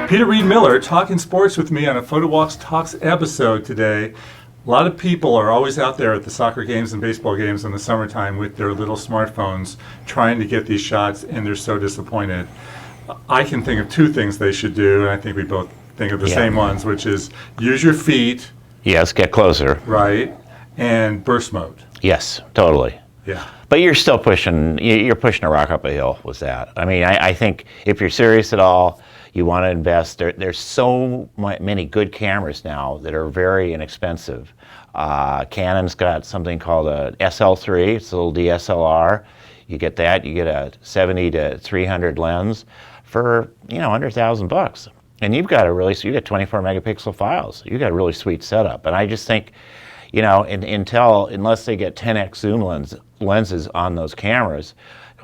Peter Reed Miller talking sports with me on a Photowalks Talks episode today. A lot of people are always out there at the soccer games and baseball games in the summertime with their little smartphones trying to get these shots, and they're so disappointed. I can think of two things they should do, and I think we both think of the same ones, which is use your feet. Yes, get closer. Right, and burst mode. Yes, totally. Yeah. But you're still pushing a rock up a hill with that. I mean, I think if you're serious at all, you want to invest. There's so many good cameras now that are very inexpensive. Canon's got something called a SL3. It's a little DSLR. You get that. You get a 70 to 300 lens for under $1,000, and you've got you get 24 megapixel files. You got a really sweet setup. And I just think, unless they get 10x zoom lenses on those cameras,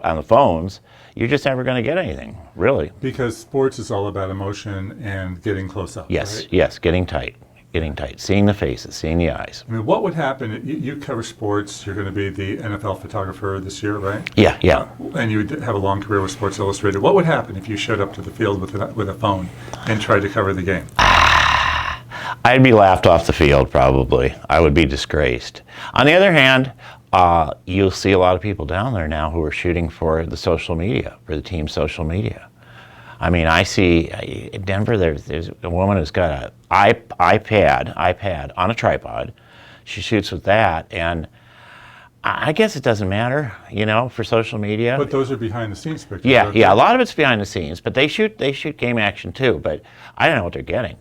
on the phones, you're just never going to get anything, really. Because sports is all about emotion and getting close up. Yes, right? yes, getting tight, seeing the faces, seeing the eyes. I mean, what would happen? You cover sports. You're going to be the NFL photographer this year, right? Yeah, yeah. And you have a long career with Sports Illustrated. What would happen if you showed up to the field with a phone and tried to cover the game? I'd be laughed off the field, probably. I would be disgraced. On the other hand, you'll see a lot of people down there now who are shooting for the social media, for the team's social media. I mean, I see in Denver, there's a woman who's got an iPad on a tripod. She shoots with that, and I guess it doesn't matter, for social media. But those are behind the scenes pictures. Yeah, a lot of it's behind the scenes, but they shoot game action too, but I don't know what they're getting.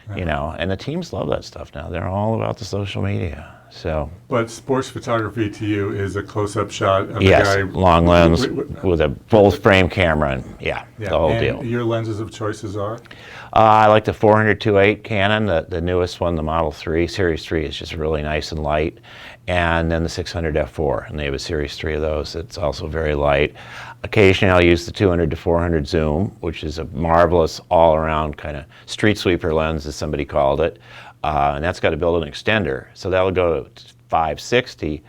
And the teams love that stuff now. They're all about the social media. So. But sports photography to you is a close-up shot of the guy. Long lens with a full-frame camera, and the whole deal. Your lenses of choices are? I like the 400-2.8 Canon, the newest one, the Model 3. Series 3 is just really nice and light. And then the 600 f4, and they have a Series 3 of those. It's also very light. Occasionally I'll use the 200 to 400 zoom, which is a marvelous all-around kind of street sweeper lens, as somebody called it. And that's got a built-in extender, so that'll go to 560.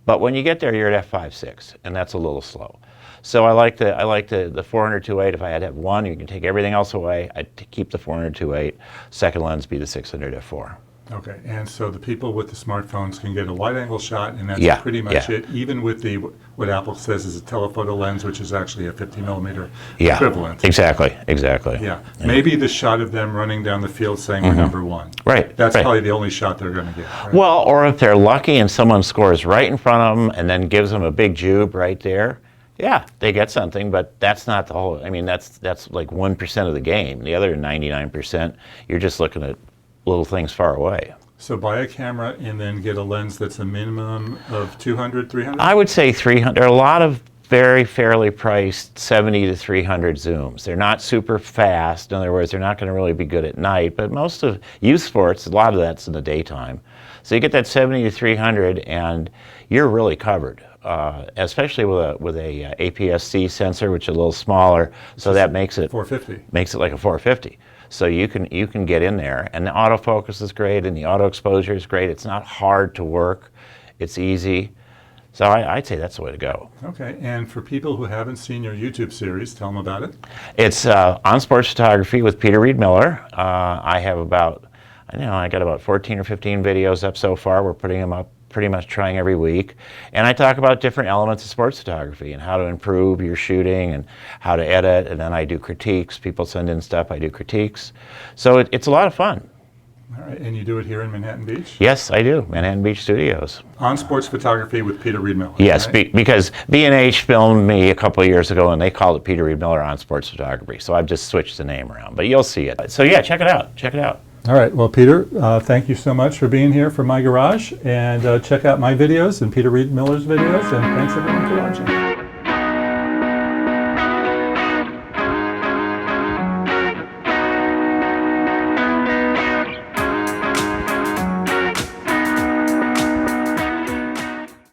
But when you get there, you're at f5.6, and that's a little slow. So I like the 400-2.8. If I had to have one, you can take everything else away. I'd keep the 400-2.8. Second lens be the 600 f4. Okay, and so the people with the smartphones can get a wide-angle shot, and that's pretty much it, even with what Apple says is a telephoto lens, which is actually a 50-millimeter equivalent. Exactly. Yeah. Maybe the shot of them running down the field saying we're number one. Right. That's probably the only shot they're going to get. Right? Well, or if they're lucky and someone scores right in front of them and then gives them a big jube right there, they get something, but that's not the whole. I mean, that's like 1% of the game. The other 99%, you're just looking at little things far away. So buy a camera and then get a lens that's a minimum of 200, 300? I would say 300. There are a lot of very fairly priced 70 to 300 zooms. They're not super fast. In other words, they're not going to really be good at night, but most of youth sports, a lot of that's in the daytime. So you get that 70 to 300 and you're really covered. Especially with a APS-C sensor, which is a little smaller, so that makes it 450. Makes it like a 450. So you can get in there, and the autofocus is great, and the auto exposure is great. It's not hard to work. It's easy. So I'd say that's the way to go. Okay, and for people who haven't seen your YouTube series, tell them about it. It's on sports photography with Peter Reed Miller. I have I got about 14 or 15 videos up so far. We're putting them up pretty much trying every week. And I talk about different elements of sports photography and how to improve your shooting and how to edit. And then I do critiques. People send in stuff, I do critiques. So it's a lot of fun. All right, and you do it here in Manhattan Beach? Yes, I do. Manhattan Beach Studios. On sports photography with Peter Reed Miller. Yes, right? Because B&H filmed me a couple of years ago and they called it Peter Reed Miller on sports photography. So I've just switched the name around, but you'll see it. So yeah, check it out. Check it out. All right. Well, Peter, thank you so much for being here from my garage. And check out my videos and Peter Reed Miller's videos. And thanks, everyone, for watching.